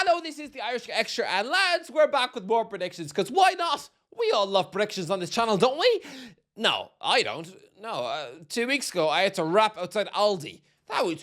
Hello, this is the Irish Extra, and lads, we're back with more predictions, because why not? We all love predictions on this channel, don't we? No, I don't. No, 2 weeks ago, I had to rap outside Aldi. I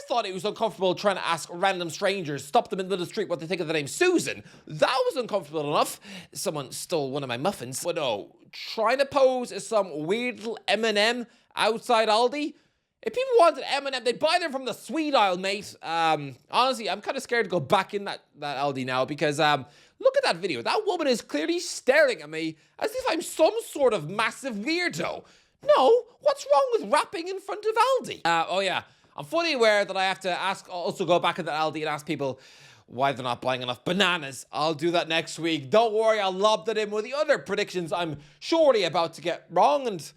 thought it was uncomfortable trying to ask random strangers, stop them in the middle of the street, what they think of the name Susan. That was uncomfortable enough. Someone stole one of my muffins. But no, trying to pose as some weird little M&M outside Aldi. If people wanted M&M, they'd buy them from the sweet aisle, mate. Honestly, I'm kind of scared to go back in that Aldi now because look at that video. That woman is clearly staring at me as if I'm some sort of massive weirdo. No, what's wrong with rapping in front of Aldi? Oh yeah, I'm fully aware that I have to also go back into Aldi and ask people why they're not buying enough bananas. I'll do that next week. Don't worry, I'll lob that in with the other predictions I'm surely about to get wrong and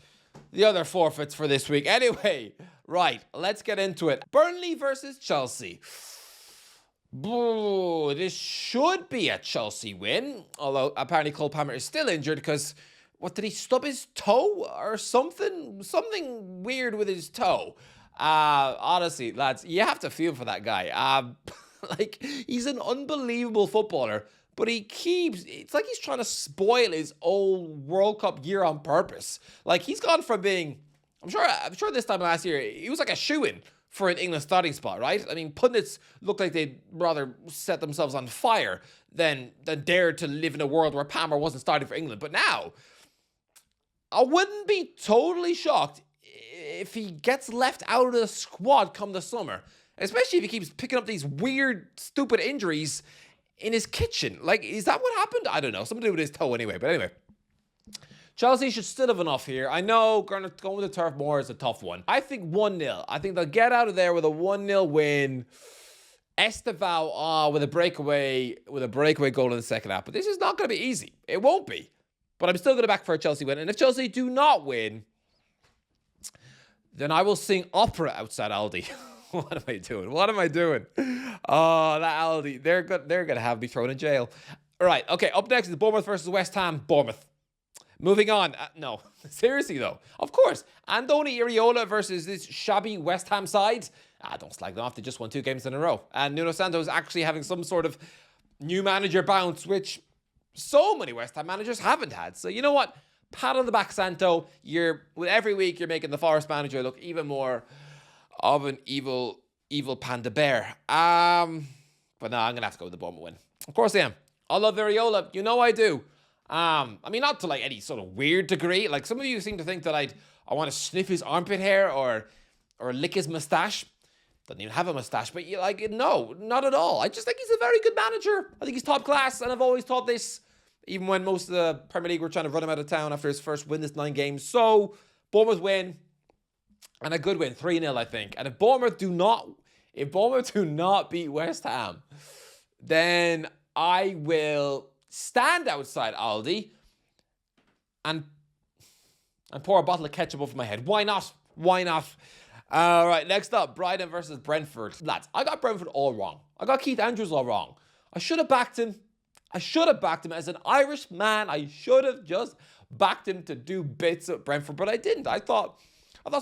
the other forfeits for this week. Anyway, right, let's get into it. Burnley versus Chelsea. Boo, this should be a Chelsea win, although apparently Cole Palmer is still injured because... What, did he stub his toe or something? Something weird with his toe. Honestly, lads, you have to feel for that guy. Like, he's an unbelievable footballer, but it's like he's trying to spoil his old World Cup year on purpose. Like, he's gone from being, I'm sure this time last year, he was like a shoo-in for an England starting spot, right? I mean, pundits look like they'd rather set themselves on fire than dare to live in a world where Palmer wasn't starting for England. But now... I wouldn't be totally shocked if he gets left out of the squad come the summer. Especially if he keeps picking up these weird, stupid injuries in his kitchen. Like, is that what happened? I don't know. Something to do with his toe anyway. But anyway, Chelsea should still have enough here. I know going with the Turf Moor is a tough one. I think 1-0. I think they'll get out of there with a 1-0 win. Estevao with a breakaway goal in the second half. But this is not going to be easy. It won't be. But I'm still going to back for a Chelsea win. And if Chelsea do not win, then I will sing opera outside Aldi. What am I doing? What am I doing? Oh, that Aldi. They're going to have me thrown in jail. All right. Okay. Up next is Bournemouth versus West Ham. Bournemouth. Moving on. No. Seriously, though. Of course. Andoni Iraola versus this shabby West Ham side. Don't slag them off. They just won 2 games in a row. And Nuno Santos is actually having some sort of new manager bounce, which... so many West Ham managers haven't had. So you know what? Pat on the back, Santo. With every week you're making the Forest manager look even more of an evil panda bear. But no, I'm gonna have to go with the Bournemouth win. Of course I am. I love Iriola. You know I do. I mean, not to like any sort of weird degree. Like some of you seem to think that I want to sniff his armpit hair or lick his mustache. Doesn't even have a mustache, but no, not at all. I just think he's a very good manager. I think he's top class, and I've always thought this, even when most of the Premier League were trying to run him out of town after his first winless 9 games. So, Bournemouth win, and a good win, 3-0, I think. And if Bournemouth do not beat West Ham, then I will stand outside Aldi and pour a bottle of ketchup over my head. Why not? Why not? All right, next up, Brighton versus Brentford. Lads, I got Brentford all wrong. I got Keith Andrews all wrong. I should have backed him. As an Irish man. I should have just backed him to do bits at Brentford, but I didn't. I thought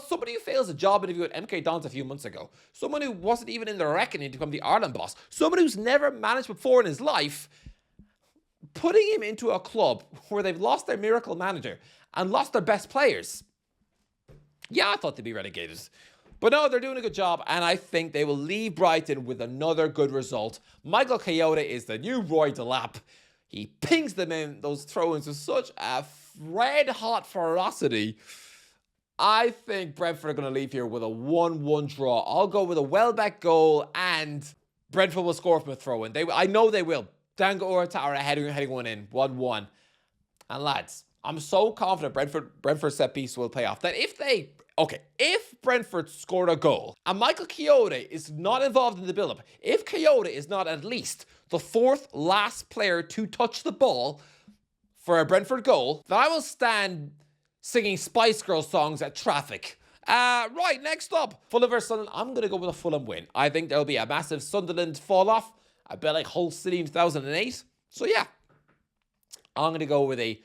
somebody who fails a job interview at MK Dons a few months ago, someone who wasn't even in the reckoning to become the Ireland boss, someone who's never managed before in his life, putting him into a club where they've lost their miracle manager and lost their best players. Yeah, I thought they'd be relegated. But no, they're doing a good job, and I think they will leave Brighton with another good result. Michael Kyoto is the new Roy Delap. He pings them in those throw-ins with such a red-hot ferocity. I think Brentford are going to leave here with a 1-1 draw. I'll go with a Welbeck goal, and Brentford will score from a throw-in. I know they will. Dango Oratara heading one in, 1-1. And lads, I'm so confident Brentford's set piece will pay off that if Brentford scored a goal and Michael Kyoto is not involved in the build-up, if Kyoto is not at least the 4th last player to touch the ball for a Brentford goal, then I will stand singing Spice Girls songs at traffic. Right, next up, Fulham versus Sunderland. I'm going to go with a Fulham win. I think there'll be a massive Sunderland fall-off, a bit like Hull City in 2008. So yeah, I'm going to go with a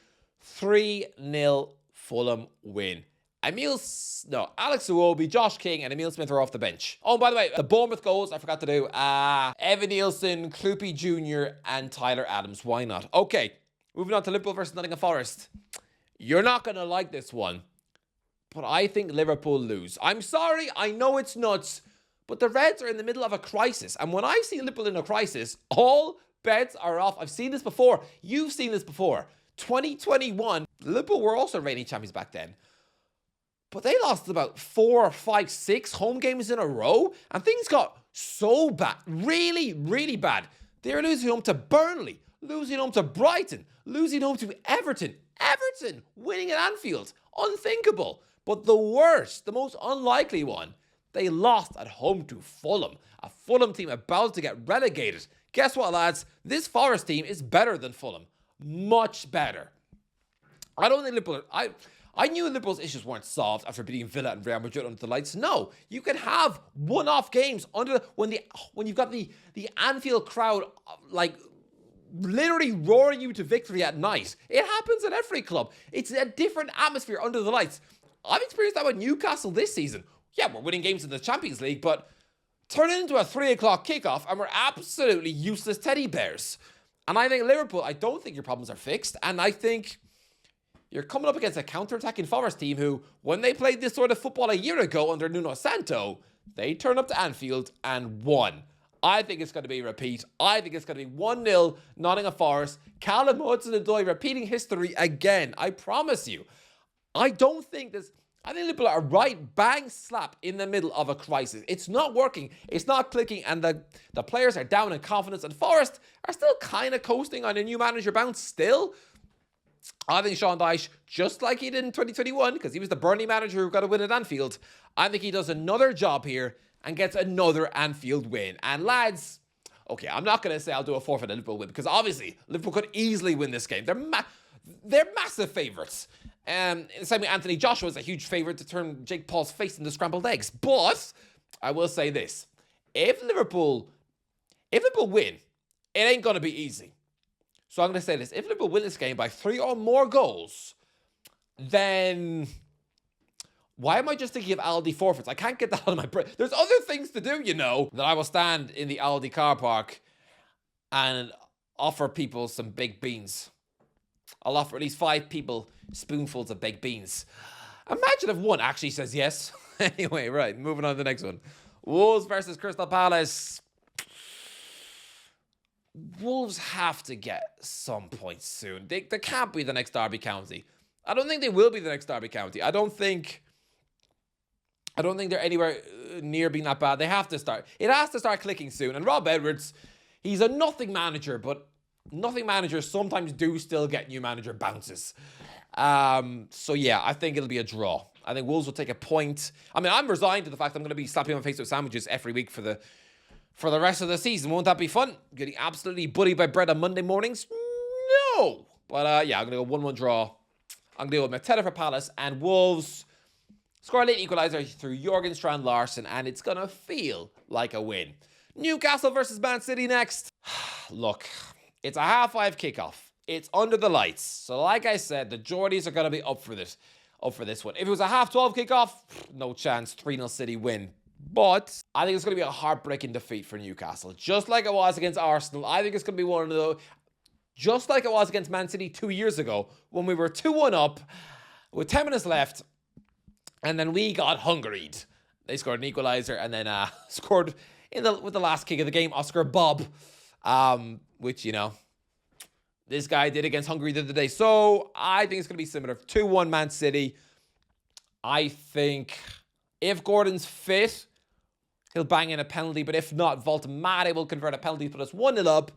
3-0 Fulham win. Alex Iwobi, Josh King, and Emil Smith are off the bench. Oh, by the way, the Bournemouth goals, I forgot to do. Evan Nielsen, Kloopy Jr., and Tyler Adams. Why not? Okay, moving on to Liverpool versus Nottingham Forest. You're not going to like this one, but I think Liverpool lose. I'm sorry, I know it's nuts, but the Reds are in the middle of a crisis. And when I see Liverpool in a crisis, all bets are off. I've seen this before. You've seen this before. 2021, Liverpool were also reigning champions back then. But they lost about 4, 5, 6 home games in a row. And things got so bad. Really, really bad. They were losing home to Burnley. Losing home to Brighton. Losing home to Everton. Everton winning at Anfield. Unthinkable. But the worst, the most unlikely one, they lost at home to Fulham. A Fulham team about to get relegated. Guess what, lads? This Forest team is better than Fulham. Much better. I don't think Liverpool... I knew Liverpool's issues weren't solved after beating Villa and Real Madrid under the lights. No, you can have one-off games when you've got the Anfield crowd like literally roaring you to victory at night. It happens at every club. It's a different atmosphere under the lights. I've experienced that with Newcastle this season. Yeah, we're winning games in the Champions League, but turn it into a 3 o'clock kickoff and we're absolutely useless teddy bears. And I think Liverpool, I don't think your problems are fixed, and I think you're coming up against a counter-attacking Forest team who, when they played this sort of football a year ago under Nuno Santo, they turned up to Anfield and won. I think it's going to be a repeat. I think it's going to be 1-0 Nottingham Forest. Callum Hudson-Odoi repeating history again. I promise you. I think Liverpool are right bang slap in the middle of a crisis. It's not working. It's not clicking. And the players are down in confidence. And Forest are still kind of coasting on a new manager bounce still. I think Sean Dyche, just like he did in 2021, because he was the Burnley manager who got a win at Anfield, I think he does another job here and gets another Anfield win. And lads, okay, I'm not going to say I'll do a forfeit Liverpool win, because obviously Liverpool could easily win this game. They're massive favourites. In the same way, Anthony Joshua is a huge favourite to turn Jake Paul's face into scrambled eggs. But I will say this. If Liverpool win, it ain't going to be easy. So I'm going to say this. If Liverpool win this game by 3 or more goals, then why am I just thinking of Aldi forfeits? I can't get that out of my brain. There's other things to do, that I will stand in the Aldi car park and offer people some baked beans. I'll offer at least 5 people spoonfuls of baked beans. Imagine if one actually says yes. Anyway, right, moving on to the next one. Wolves versus Crystal Palace. Wolves have to get some points soon. They can't be the next Derby County. I don't think they will be the next Derby County. I don't think they're anywhere near being that bad. They have to start. It has to start clicking soon. And Rob Edwards, he's a nothing manager, but nothing managers sometimes do still get new manager bounces. So yeah, I think it'll be a draw. I think Wolves will take a point. I mean, I'm resigned to the fact I'm going to be slapping my face with sandwiches every week for the rest of the season. Won't that be fun? Getting absolutely bullied by bread on Monday mornings? No. But yeah, I'm going to go 1-1 draw. I'm going to go with Mateta for Palace, and Wolves score a late equaliser through Jorgen Strand Larsen, and it's going to feel like a win. Newcastle versus Man City next. Look, it's a 5:30 kickoff. It's under the lights. So like I said, the Geordies are going to be up for this one. If it was a 12:30 kickoff, no chance. 3-0 City win. But I think it's going to be a heartbreaking defeat for Newcastle. Just like it was against Arsenal. I think it's going to be one of those. Just like it was against Man City 2 years ago, when we were 2-1 up with 10 minutes left, and then we got hungaried. They scored an equaliser and then scored with the last kick of the game, Oscar Bob, which, this guy did against Hungary the other day. So I think it's going to be similar. 2-1 Man City. I think if Gordon's fit, he'll bang in a penalty. But if not, Voltemade will convert a penalty, put us 1-0 up.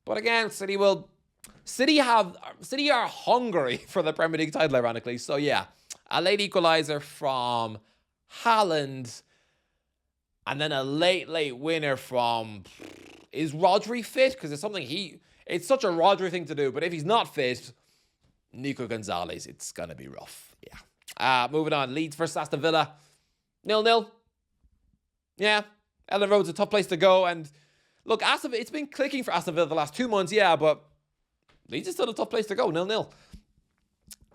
But again, City are hungry for the Premier League title, ironically. So yeah, a late equaliser from Haaland. And then a late winner from... Is Rodri fit? Because it's such a Rodri thing to do. But if he's not fit, Nico Gonzalez, it's going to be rough. Yeah. Moving on. Leeds versus Aston Villa. 0-0. Yeah. Ellen Road's a tough place to go. And look, it's been clicking for Aston Villa the last 2 months. Yeah, but Leeds is still a tough place to go. 0-0.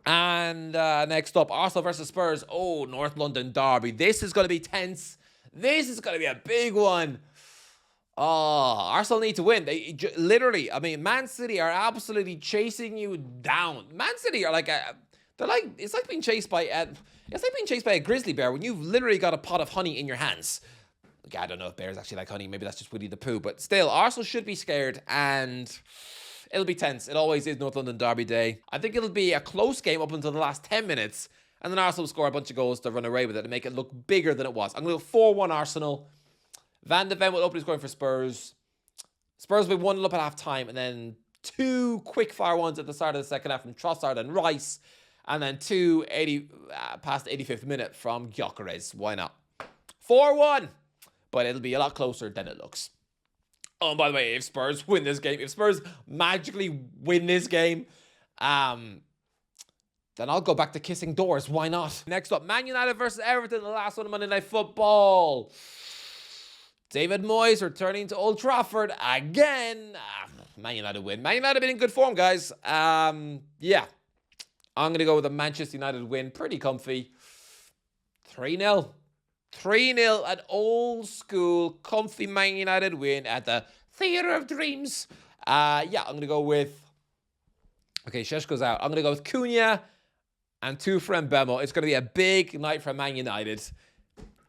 And next up, Arsenal versus Spurs. Oh, North London derby. This is going to be tense. This is going to be a big one. Oh, Arsenal need to win. They literally, I mean, Man City are absolutely chasing you down. Man City are like it's like being chased by a grizzly bear when you've literally got a pot of honey in your hands. Okay, I don't know if bears actually like honey. Maybe that's just Winnie the Pooh. But still, Arsenal should be scared, and it'll be tense. It always is North London derby day. I think it'll be a close game up until the last 10 minutes, and then Arsenal will score a bunch of goals to run away with it and make it look bigger than it was. I'm going to go 4-1 Arsenal. Van de Ven will open his scoring for Spurs. Spurs will be 1-0 up at half time, and then 2 quick-fire ones at the start of the second half from Trossard and Rice, and then 2 past the 85th minute from Gyökeres. Why not? 4-1, but it'll be a lot closer than it looks. Oh, and by the way, if Spurs win this game, if Spurs magically win this game, then I'll go back to kissing doors. Why not? Next up, Man United versus Everton, the last one of Monday Night Football. David Moyes returning to Old Trafford again. Man United win. Man United have been in good form, guys. Yeah. I'm going to go with a Manchester United win. Pretty comfy. 3-0. 3-0. An old school, comfy Man United win at the Theatre of Dreams. Yeah, I'm going to go with... Okay, Shesh goes out. I'm going to go with Cunha and 2 for Mbemo. It's going to be a big night for Man United.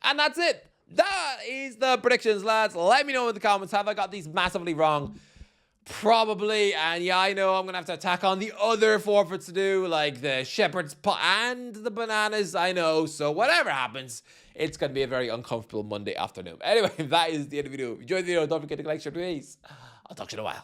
And that's it. That is the predictions, lads. Let me know in the comments. Have I got these massively wrong? Probably. And yeah, I know I'm going to have to attack on the other forfeits to do, like the shepherd's pot and the bananas. I know. So whatever happens, it's going to be a very uncomfortable Monday afternoon. Anyway, that is the end of the video. If you enjoyed the video, don't forget to like, share, please. I'll talk to you in a while.